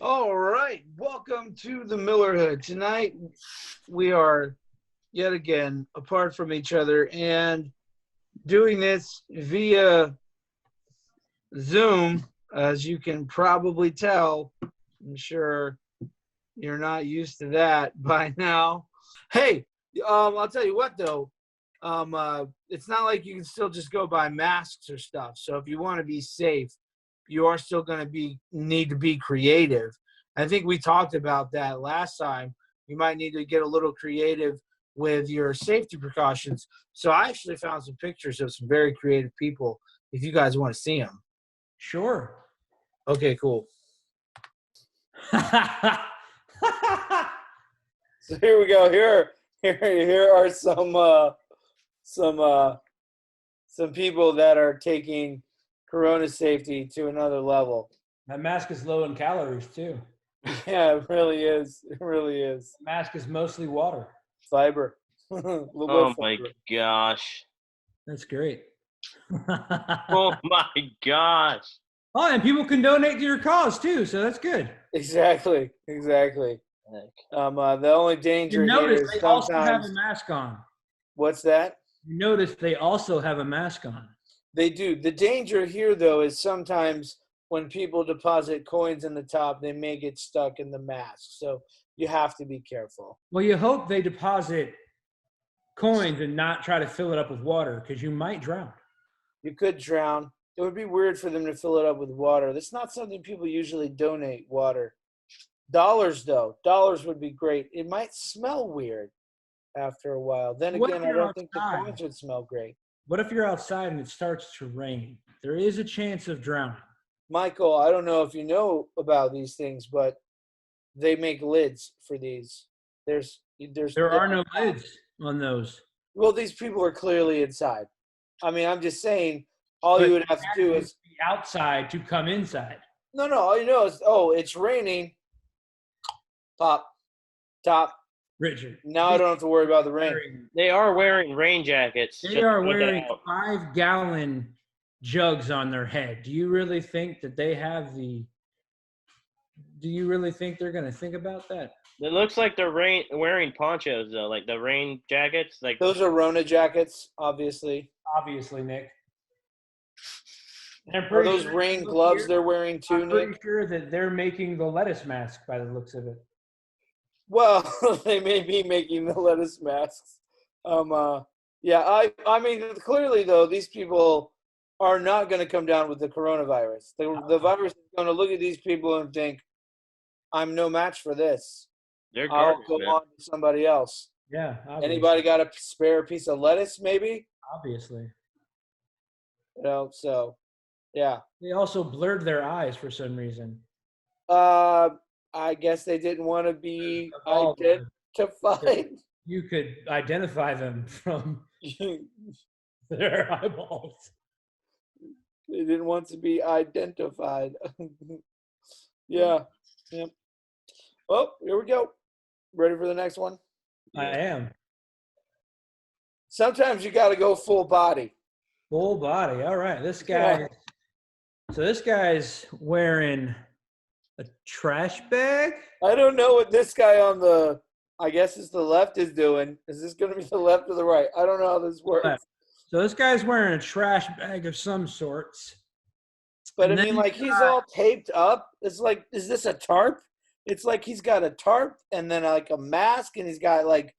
All right, welcome to the Millerhood. Tonight we are yet again apart from each other and doing this via Zoom. As you can probably tell, I'm sure you're not used to that by now. Hey, I'll tell you what though, it's not like you can still just go buy masks or stuff. So if you want to be safe, you are still going to need to be creative. I think we talked about that last time. You might need to get a little creative with your safety precautions. So I actually found some pictures of some very creative people if you guys want to see them. Sure. Okay, cool. So here we go. Here are some people that are taking Corona safety to another level. That mask is low in calories too. Yeah, it really is. It really is. The mask is mostly water. Fiber. Oh my gosh. That's great. Oh my gosh. Oh, and people can donate to your cause too, so that's good. Exactly. The only danger You here notice is they sometimes. also have a mask on. What's that? You notice they also have a mask on. They do. The danger here, though, is sometimes when people deposit coins in the top, they may get stuck in the mask. So you have to be careful. Well, you hope they deposit coins and not try to fill it up with water because you might drown. You could drown. It would be weird for them to fill it up with water. That's not something people usually donate, water. Dollars, though. Dollars would be great. It might smell weird after a while. Then again, I don't think the coins would smell great. What if you're outside and it starts to rain? There is a chance of drowning. Michael, I don't know if you know about these things, but they make lids for these. There are no lids on those. Well, these people are clearly inside. I mean, I'm just saying, all you would have to do is be outside to come inside. No, all you know is, it's raining. Pop, top. Richard. Now I don't have to worry about the rain. They are wearing rain jackets. They are wearing 5-gallon jugs on their head. Do you really think that they have do you really think they're going to think about that? It looks like they're wearing ponchos, though, like the rain jackets. Like those are Rona jackets, obviously. Obviously, Nick. Are those rain gloves they're wearing too, Nick? I'm pretty sure that they're making the lettuce mask by the looks of it. Well, they may be making the lettuce masks. Yeah, I mean, clearly, though, these people are not going to come down with the coronavirus. The virus is going to look at these people and think, I'm no match for this. They're I'll go on to somebody else. Yeah. Obviously. Anybody got a spare piece of lettuce, maybe? Obviously. So, yeah. They also blurred their eyes for some reason. I guess they didn't want to be identified. You could identify them from their eyeballs. They didn't want to be identified. Yeah. Yep. Oh, here we go. Ready for the next one? I am. Sometimes you got to go full body. Full body. All right. This guy. Yeah. So this guy's wearing a trash bag? I don't know what this guy on the, I guess it's the left, is doing. Is this going to be the left or the right? I don't know how this works. Left. So this guy's wearing a trash bag of some sorts. But I mean, like, he's all taped up. It's like, is this a tarp? It's like he's got a tarp and then like a mask, and he's got like,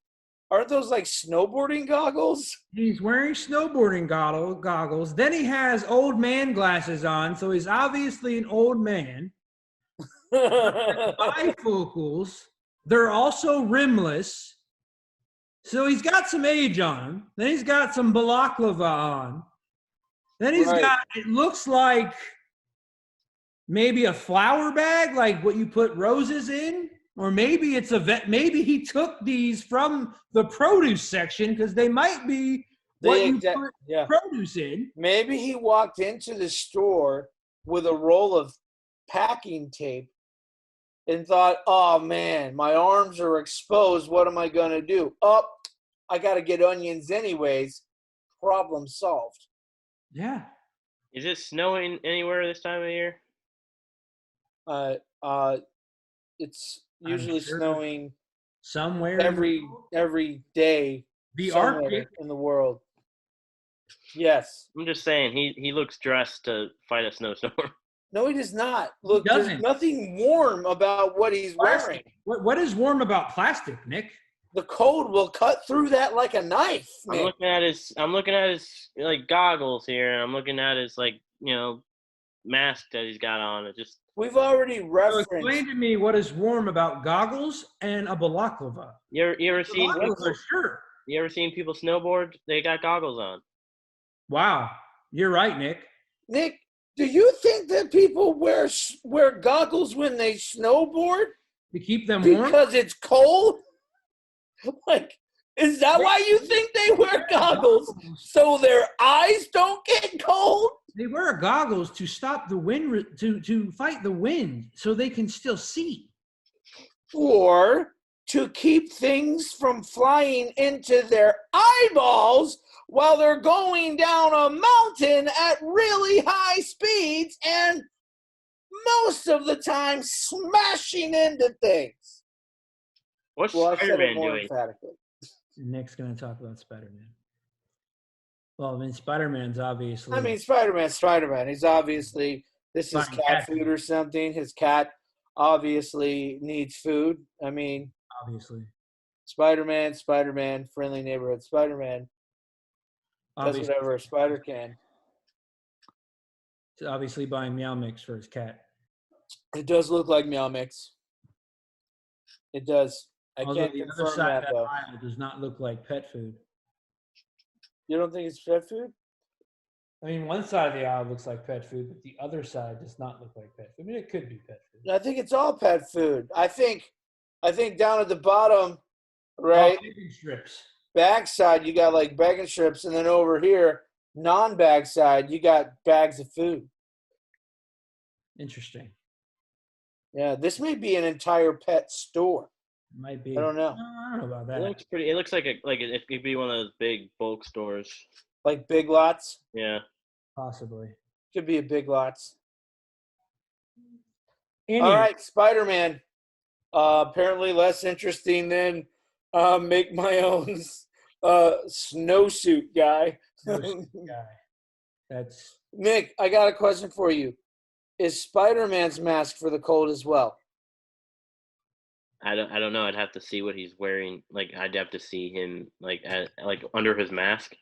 aren't those like snowboarding goggles? He's wearing snowboarding goggles. Then he has old man glasses on, so he's obviously an old man. Bifocals. They're also rimless. So he's got some age on him. Then he's got some balaclava on. Then he's got, it looks like maybe a flower bag, like what you put roses in. Or maybe it's maybe he took these from the produce section because they might be what you put produce in. Maybe he walked into the store with a roll of packing tape and thought, oh, man, my arms are exposed. What am I going to do? Oh, I got to get onions anyways. Problem solved. Yeah. Is it snowing anywhere this time of year? It's I'm usually sure snowing somewhere every day the somewhere Arctic. in the world. Yes. I'm just saying he looks dressed to fight a snowstorm. No, he does not. He Look, there's doesn't. nothing warm about what he's wearing. What is warm about plastic, Nick? The cold will cut through that like a knife, I'm Nick. looking at his like goggles here, and I'm looking at his like mask that he's got on. It just We've already So referenced. explain to me what is warm about goggles and a balaclava. you ever seen Balaclava, sure. you ever seen people snowboard? They got goggles on. Wow, you're right, Nick. Nick, do you think that people wear goggles when they snowboard To keep them warm. because it's cold? Like, is that why you think they wear goggles? So their eyes don't get cold? They wear goggles to stop the wind, to fight the wind, so they can still see. Or to keep things from flying into their eyeballs while they're going down a mountain at really high speeds and most of the time smashing into things. What's Well, I said Spider-Man it more doing? emphatically. Nick's going to talk about Spider-Man. Well, I mean, Spider-Man's obviously. I mean, Spider-Man. He's obviously, this is Finding cat cat food or something. His cat obviously needs food. I mean, obviously. Spider-Man, friendly neighborhood Spider-Man. Does Obviously, whatever a spider can. he's obviously buying Meow Mix for his cat. It does look like Meow Mix. It does. I Although can't the other confirm side that, of though. aisle does not look like pet food. You don't think it's pet food? I mean, one side of the aisle looks like pet food, but the other side does not look like pet food. I mean, it could be pet food. I think it's all pet food. I think down at the bottom, right, Bacon strips. backside, you got like bacon strips, and then over here, non-bag side, you got bags of food. Interesting. Yeah, this may be an entire pet store. Might be. I don't know. I don't know about that. It looks pretty. It looks like it could be one of those big bulk stores. Like Big Lots. Yeah. Possibly. Could be a Big Lots. Anyway, All right, Spider-Man. Apparently less interesting than make my own snowsuit guy. guy. That's Nick, I got a question for you. Is Spider-Man's mask for the cold as well? I don't know. I'd have to see what he's wearing. Like I'd have to see him like under his mask.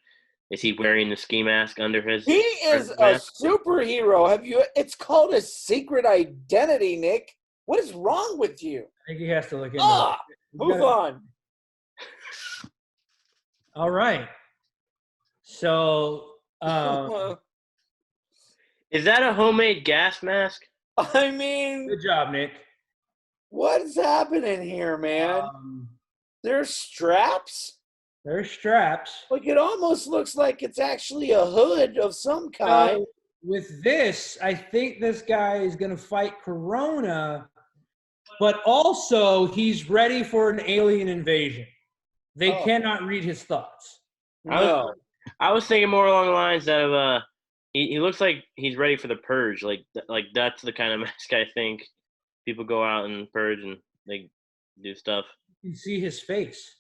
Is he wearing the ski mask under his? He is a superhero. It's called a secret identity, Nick. What is wrong with you? I think he has to look into it. Move on. All right. So Is that a homemade gas mask? I mean, good job, Nick. What's happening here, man? There's straps? There's straps. Like, it almost looks like it's actually a hood of some kind. So with this, I think this guy is going to fight Corona, but also he's ready for an alien invasion. They cannot read his thoughts. No. I was thinking more along the lines of he looks like he's ready for the purge. Like that's the kind of mask I think people go out and purge and they do stuff. You can see his face.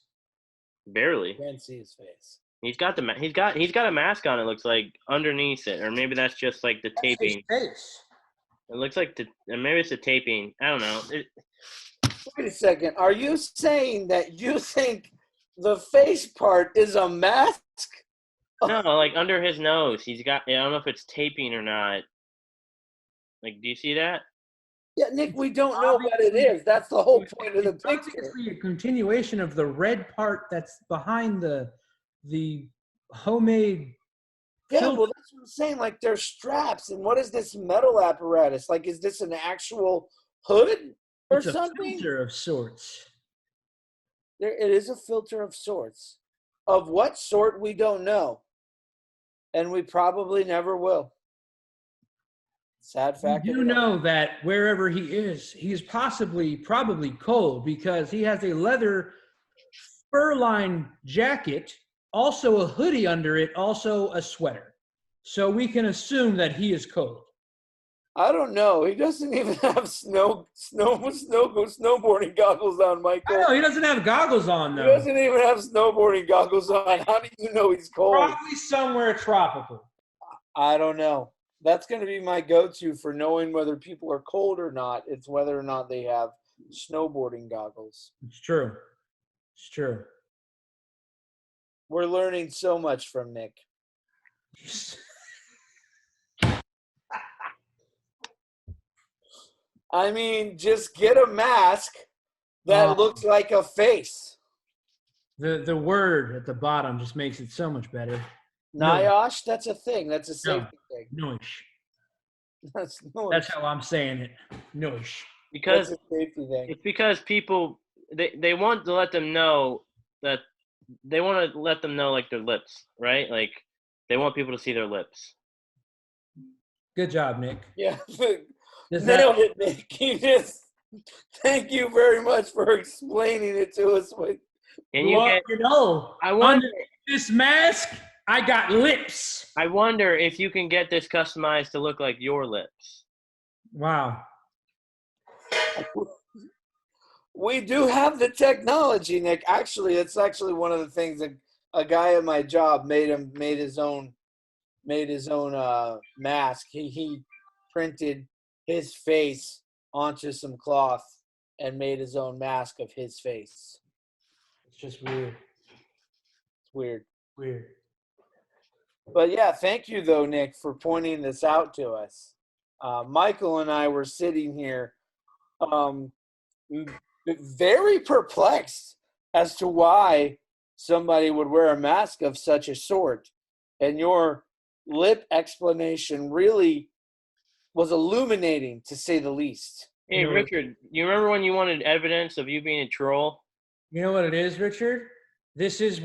Barely. You can't see his face. He's got a mask on. It looks like underneath it, or maybe that's just like the taping. His face. It looks like maybe it's the taping. I don't know. Wait a second. Are you saying that you think the face part is a mask? No, like under his nose, he's got. I don't know if it's taping or not. Like, do you see that? Yeah, Nick, we don't know what it is. That's the whole point of the picture. Obviously a continuation of the red part that's behind the homemade. Yeah, well, that's what I'm saying. Like, there's straps, and what is this metal apparatus? Like, is this an actual hood or It's a something? filter of sorts. It is a filter of sorts. Of what sort, we don't know. And we probably never will. Sad fact. You know that wherever he is probably cold because he has a leather fur-lined jacket, also a hoodie under it, also a sweater. So we can assume that he is cold. I don't know. He doesn't even have snowboarding goggles on, I Michael. know he doesn't have goggles on He though. doesn't even have snowboarding goggles on. How do you know he's cold? Probably somewhere tropical. I don't know. That's going to be my go-to for knowing whether people are cold or not. It's whether or not they have snowboarding goggles. It's true. It's true. We're learning so much from Nick. I mean, just get a mask that looks like a face. The word at the bottom just makes it so much better. NIOSH, that's a thing. That's a safety thing. Noish. That's noish. That's how I'm saying it. Noish. Because That's a safety thing. it's because people they want to let them know that they want to let them know like their lips, right? Like they want people to see their lips. Good job, Nick. Yeah. Does Nailed that- it, Nick. You just thank you very much for explaining it to us. And you Well, get, you know, I wonder, under this mask, I got lips. I wonder if you can get this customized to look like your lips. Wow. We do have the technology, Nick. Actually, it's actually one of the things that a guy at my job made his own mask. He printed his face onto some cloth and made his own mask of his face. It's just weird. It's weird. Weird. But yeah, thank you though, Nick, for pointing this out to us. Michael and I were sitting here very perplexed as to why somebody would wear a mask of such a sort. And your lip explanation really was illuminating, to say the least. Hey, You know, Richard, you remember when you wanted evidence of you being a troll? You know what it is, Richard? This is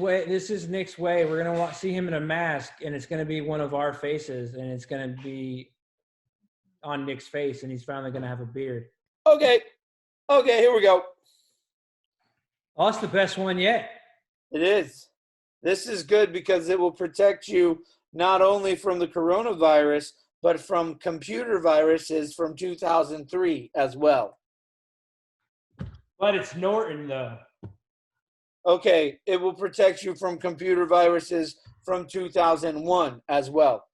Nick's way. We're gonna see him in a mask, and it's gonna be one of our faces, and it's gonna be on Nick's face, and he's finally gonna have a beard. Okay, here we go. Oh, that's the best one yet. It is. This is good because it will protect you not only from the coronavirus, but from computer viruses from 2003 as well. But it's Norton, though. Okay, it will protect you from computer viruses from 2001 as well.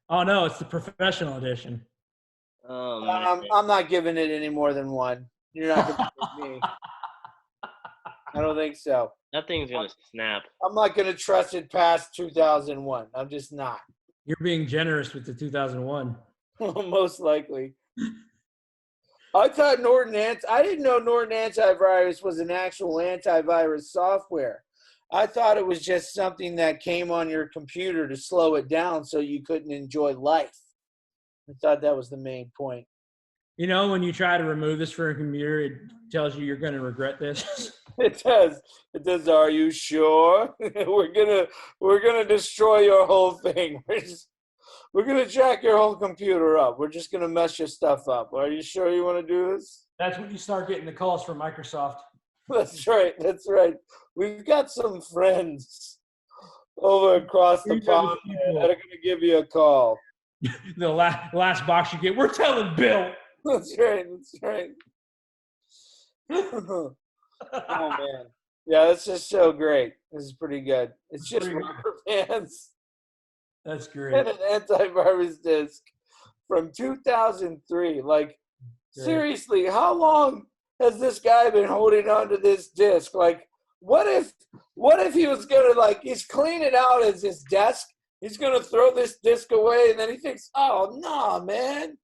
Oh, no, it's the professional edition. Oh, man. I'm not giving it any more than one. You're not going to give me. I don't think so. That thing's going to snap. I'm not going to trust it past 2001. I'm just not. You're being generous with the 2001. Most likely. I thought I didn't know Norton AntiVirus was an actual antivirus software. I thought it was just something that came on your computer to slow it down so you couldn't enjoy life. I thought that was the main point. You know, when you try to remove this from a computer, it tells you you're going to regret this. It does. It does. Are you sure? We're gonna destroy your whole thing. We're gonna jack your whole computer up. We're just gonna mess your stuff up. Are you sure you want to do this? That's when you start getting the calls from Microsoft. That's right. That's right. We've got some friends over across the pond that are gonna give you a call. The last box you get, we're telling Bill. That's right. That's right. Oh man, yeah, this is so great. This is pretty good. It's just rubber bands That's great. and an antivirus disc from 2003. Like, seriously, how long has this guy been holding on to this disc? Like, what if he was gonna, like, he's cleaning out his desk, he's gonna throw this disc away, and then he thinks, oh no, man.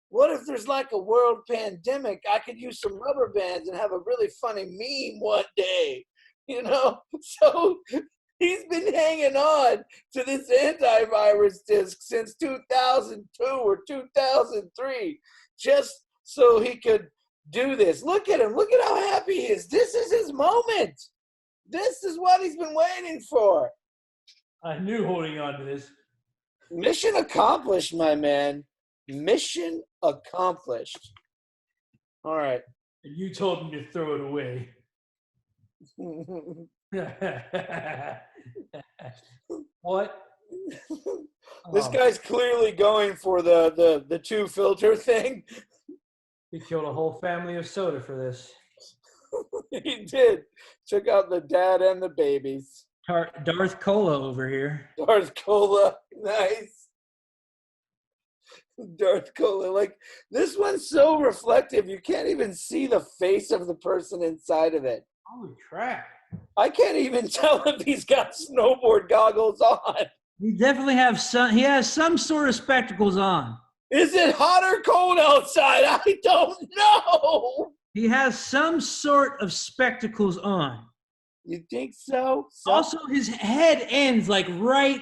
What if there's like a world pandemic? I could use some rubber bands and have a really funny meme one day, you know? So he's been hanging on to this antivirus disc since 2002 or 2003, just so he could do this. Look at him. Look at how happy he is. This is his moment. This is what he's been waiting for. I knew holding on to this. Mission accomplished, my man. Mission accomplished. All right. And you told him to throw it away. What? This guy's clearly going for the two filter thing. He killed a whole family of soda for this. He did. Took out the dad and the babies. Darth Cola over here. Darth Cola. Nice. Darth Cola. Like, this one's so reflective, you can't even see the face of the person inside of it. Holy crap. I can't even tell if he's got snowboard goggles on. He definitely he has some sort of spectacles on. Is it hot or cold outside? I don't know. He has some sort of spectacles on. You think so? Also, his head ends like right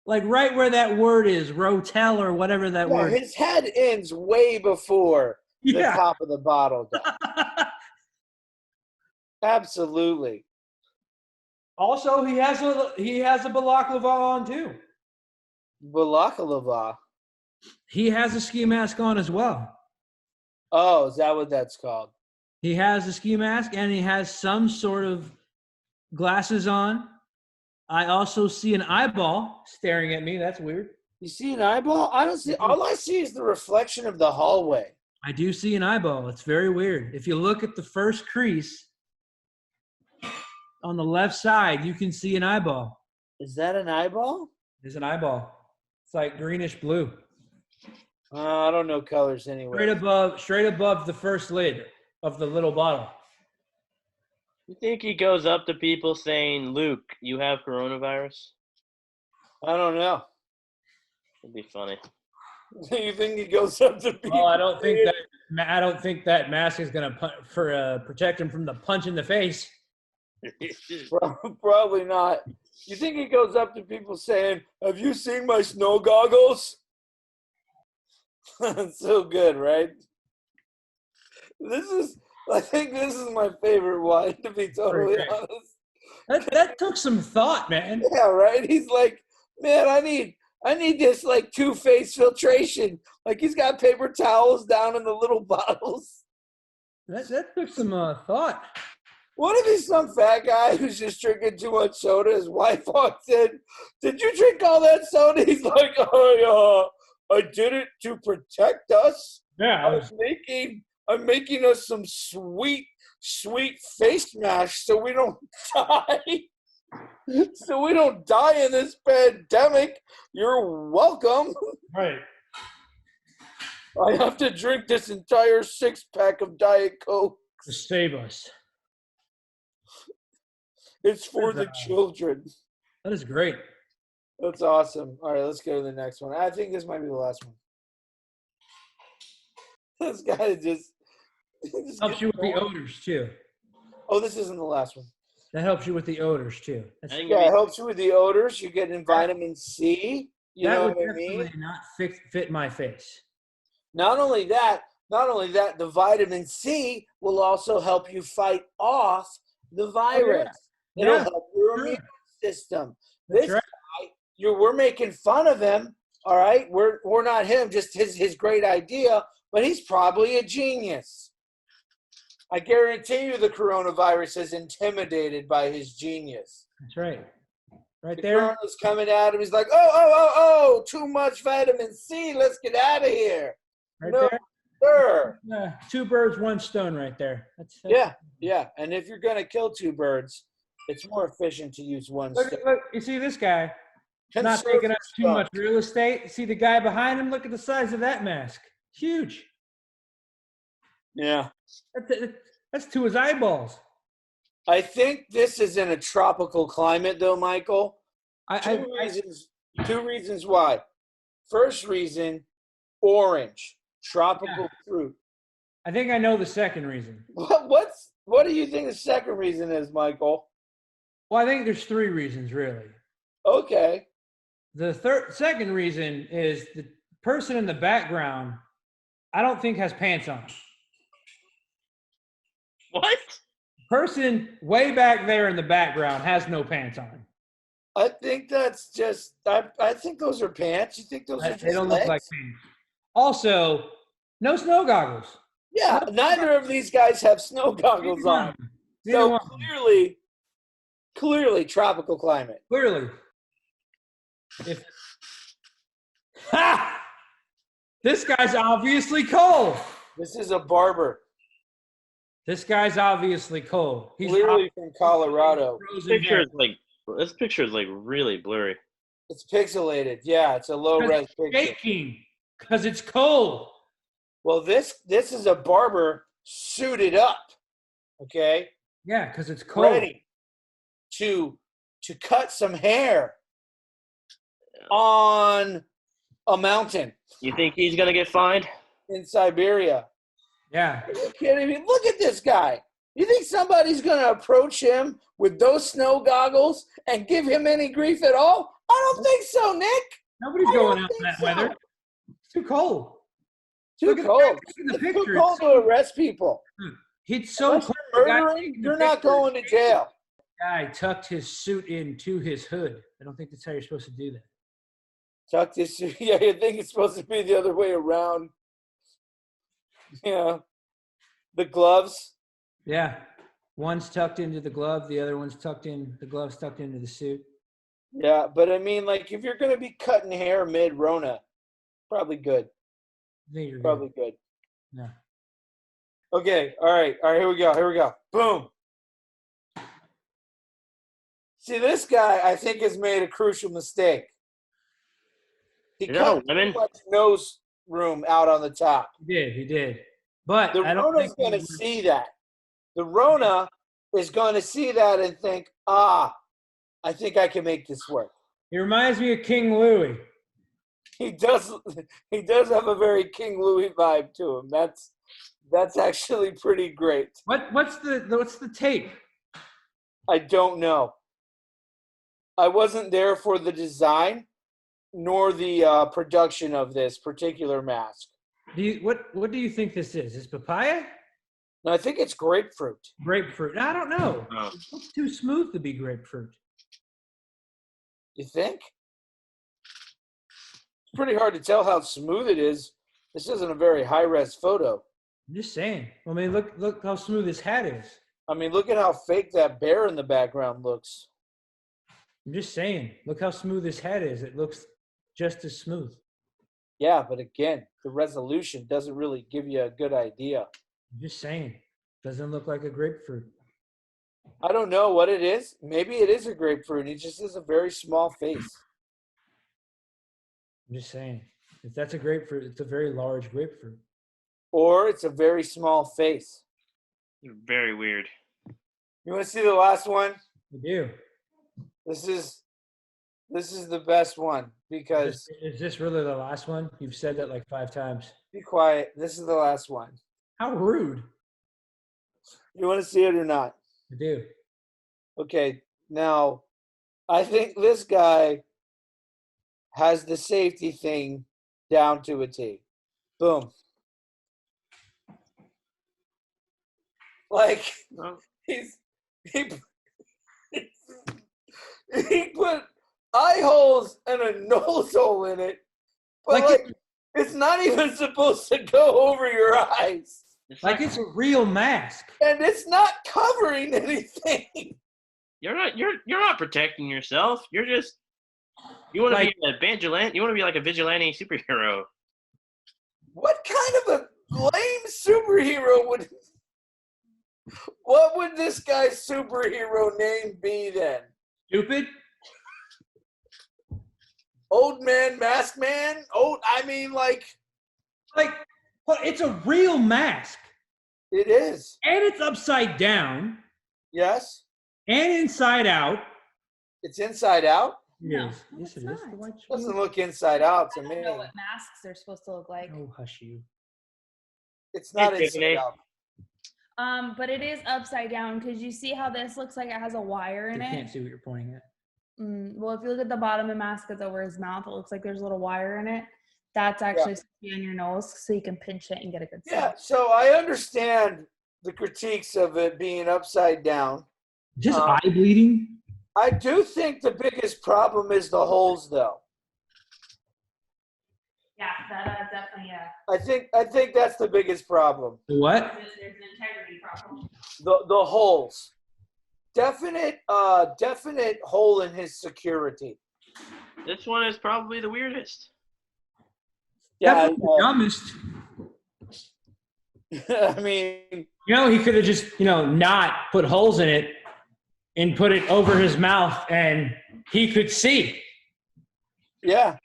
where that word is, rotel or whatever that word. His head ends way before the top of the bottle does. Absolutely. Also, he has a balaclava on too. Balaclava. He has a ski mask on as well. Oh, is that what that's called? He has a ski mask and he has some sort of glasses on. I also see an eyeball staring at me. That's weird. You see an eyeball? I don't see. All I see is the reflection of the hallway. I do see an eyeball. It's very weird. If you look at the first crease on the left side, you can see an eyeball. Is that an eyeball? There's an eyeball. It's like greenish blue. I don't know colors anyway. Straight above the first lid of the little bottle. You think he goes up to people saying, "Luke, you have coronavirus"? I don't know. It'd be funny. You think he goes up to people? Well, I don't think that mask is gonna protect him from the punch in the face. Probably not. You think he goes up to people saying, "Have you seen my snow goggles?" That's so good, right? I think this is my favorite one, to be totally honest. That took some thought, man. Yeah, right? He's like, man, I need this like two-phase filtration. Like, he's got paper towels down in the little bottles. That took some thought. What if he's some fat guy who's just drinking too much soda? His wife walks in. Did you drink all that soda? He's like, I did it to protect us. Yeah, I'm making us some sweet face mask so we don't die. So we don't die in this pandemic. You're welcome. Right. I have to drink this entire 6-pack of Diet Coke to save us. It's for the children. That is great. That's awesome. All right, let's go to the next one. I think this might be the last one. This guy just helps you with the odors too. Oh, this isn't the last one. That helps you with the odors too. It helps you with the odors. You're getting vitamin C. You know what I mean? That would not fit my face. Not only that, the vitamin C will also help you fight off the virus. It'll help your immune system. This guy, we're making fun of him. All right, we're not him. Just his great idea, but he's probably a genius. I guarantee you, the coronavirus is intimidated by his genius. That's right. Right the there. Corona's coming at him. He's like, oh! Too much vitamin C. Let's get out of here. Right no, there. Sir. 2 birds, 1 stone, right there. That's yeah. And if you're gonna kill 2 birds, it's more efficient to use 1 stone. Look, you see this guy? Not taking up too much real estate. See the guy behind him? Look at the size of that mask. Huge. Yeah. That's to his eyeballs. I think this is in a tropical climate, though, Michael. Two reasons why. First reason, orange, tropical fruit. I think I know the second reason. What do you think the second reason is, Michael? Well, I think there's 3 reasons, really. Okay. The second reason is the person in the background, I don't think has pants on. What? Person way back there in the background has no pants on. I think that's just. I think those are pants. You think those are just They don't legs? look like pants. Also, no snow goggles. Yeah, neither of these guys have snow goggles on. So clearly, tropical climate. Clearly. Ha! This guy's obviously Cole. This is a barber. This guy's obviously Cole. He's Clearly from Colorado. This picture is like really blurry. It's pixelated. Yeah, it's a low-res picture. Shaking because it's cold. Well, this is a barber suited up, okay? Yeah, because it's cold. Ready to cut some hair on a mountain. You think he's gonna get fined? In Siberia. Yeah. Are you kidding me? Look at this guy. You think somebody's going to approach him with those snow goggles and give him any grief at all? I don't think so, Nick. Nobody's going out in that weather. It's too cold. Too cold. It's too cold to arrest people. He's so Unless cold. you're murdering, you're not going to jail. Guy tucked his suit into his hood. I don't think that's how you're supposed to do that. Tucked his suit. Yeah, you think it's supposed to be the other way around. Yeah. The gloves. Yeah. One's tucked into the glove. The other one's tucked in. The glove's tucked into the suit. Yeah, but I mean, like, if you're going to be cutting hair mid-Rona, probably good. I think you're Probably good. Yeah. Okay, all right, here we go. Boom. See, this guy, I think, has made a crucial mistake. He cut too much nose room out on the top. He did. But the Rona's going to see that. The Rona is going to see that and think, I think I can make this work. He reminds me of King Louis. He does have a very King Louis vibe to him. That's actually pretty great. What's the tape? I don't know. I wasn't there for the design nor the production of this particular mask. What do you think this is? Is papaya? No, I think it's grapefruit. Grapefruit. I don't know. Oh. It's too smooth to be grapefruit. You think? It's pretty hard to tell how smooth it is. This isn't a very high-res photo. I'm just saying. I mean, look how smooth his hat is. I mean, look at how fake that bear in the background looks. I'm just saying. Look how smooth his hat is. It looks just as smooth. Yeah, but again, the resolution doesn't really give you a good idea. I'm just saying. Doesn't look like a grapefruit. I don't know what it is. Maybe it is a grapefruit. It just has a very small face. I'm just saying. If that's a grapefruit, it's a very large grapefruit. Or it's a very small face. Very weird. You want to see the last one? I do. This is the best one because... Is this really the last one? You've said that like 5 times. Be quiet. This is the last one. How rude. You want to see it or not? I do. Okay. Now, I think this guy has the safety thing down to a T. Boom. Like, he put eye holes and a nose hole in it, but like it's not even supposed to go over your eyes. It's a real mask, and it's not covering anything. You're not protecting yourself. You want to be a vigilante. You want to be like a vigilante superhero. What kind of a lame superhero would? What would this guy's superhero name be then? Stupid? Old man, mask man? I mean, but it's a real mask. It is. And it's upside down. Yes. And inside out. It's inside out? No, yes, it is. Doesn't look inside out to I me. don't know what masks are supposed to look like. Oh, hush you. It's not inside out. But it is upside down because you see how this looks like it has a wire in it? I can't see what you're pointing at. Well, if you look at the bottom of the mask that's over his mouth, it looks like there's a little wire in it. That's actually supposed to be on your nose so you can pinch it and get a good sound. Yeah, so I understand the critiques of it being upside down. Just eye bleeding? I do think the biggest problem is the holes, though. Yeah, that definitely, yeah. I think that's the biggest problem. What? There's an integrity problem. The holes. Definite hole in his security. This one is probably the weirdest. Yeah, Definitely the dumbest. I mean, He could have just, not put holes in it and put it over his mouth and he could see. yeah.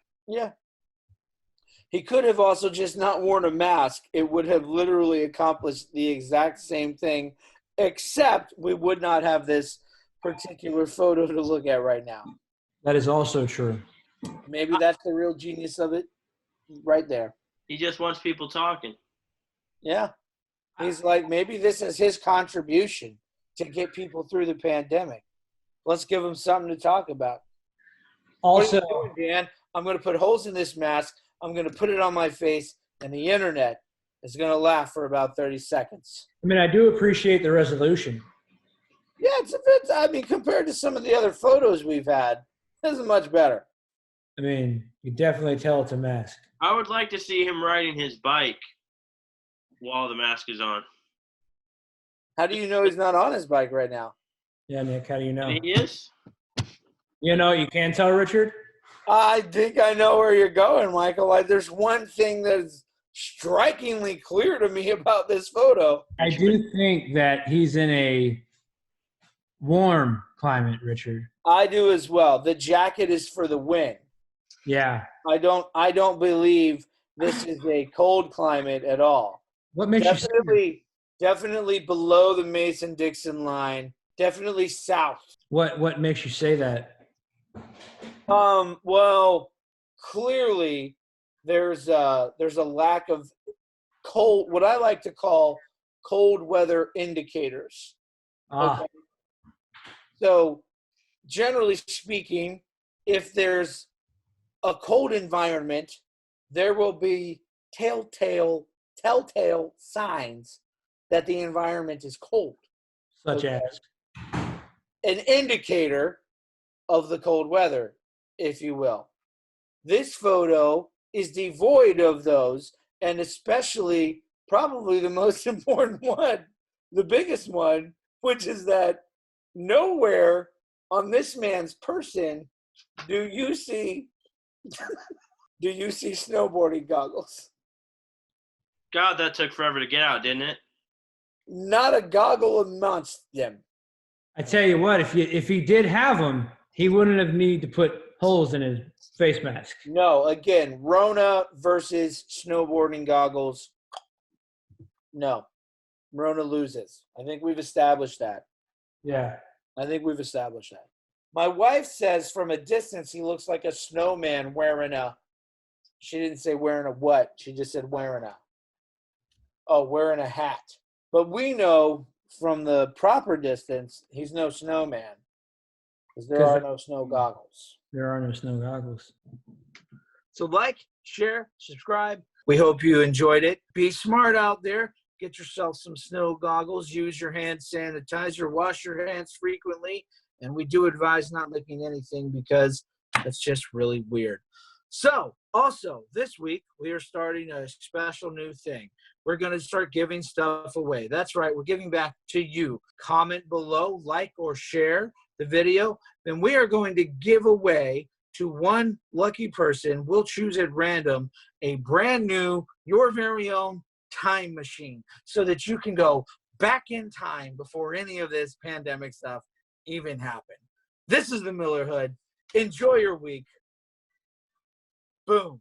He could have also just not worn a mask. It would have literally accomplished the exact same thing, except we would not have this particular photo to look at right now. That is also true. Maybe that's the real genius of it right there. He just wants people talking. Yeah. He's like, maybe this is his contribution to get people through the pandemic. Let's give him something to talk about. Also, what are you doing, Dan? I'm going to put holes in this mask. I'm going to put it on my face, and the internet is going to laugh for about 30 seconds. I do appreciate the resolution. Yeah, it's a bit, compared to some of the other photos we've had, this is much better. You definitely tell it's a mask. I would like to see him riding his bike while the mask is on. How do you know he's not on his bike right now? Yeah, Nick, how do you know? He is? You can tell, Richard? I think I know where you're going, Michael. There's one thing that's strikingly clear to me about this photo. I do think that he's in a warm climate, Richard. I do as well. The jacket is for the win. Yeah. I don't believe this is a cold climate at all. What makes you say definitely below the Mason-Dixon line. Definitely south. What makes you say that? Well, clearly there's a lack of cold, what I like to call cold weather indicators. Okay. So generally speaking, if there's a cold environment, there will be telltale signs that the environment is cold. Such as? An indicator of the cold weather, if you will. This photo is devoid of those, and especially probably the most important one, the biggest one, which is that nowhere on this man's person do you see snowboarding goggles. God, that took forever to get out, didn't it? Not a goggle amongst them. I tell you what, if he did have them, he wouldn't have needed to put holes in his face mask. No, again, Rona versus snowboarding goggles. No. Rona loses. I think we've established that. Yeah. I think we've established that. My wife says from a distance he looks like a snowman wearing she didn't say wearing a what, she just said wearing a hat. But we know from the proper distance he's no snowman because there are no snow goggles. There are no snow goggles. So like, share, subscribe. We hope you enjoyed it. Be smart out there. Get yourself some snow goggles. Use your hand sanitizer. Wash your hands frequently. And we do advise not licking anything because that's just really weird. So, also, this week, we are starting a special new thing. We're going to start giving stuff away. That's right. We're giving back to you. Comment below, like or share the video. Then we are going to give away to one lucky person. We'll choose at random a brand new, your very own time machine so that you can go back in time before any of this pandemic stuff even happened. This is the Miller Hood. Enjoy your week. Boom.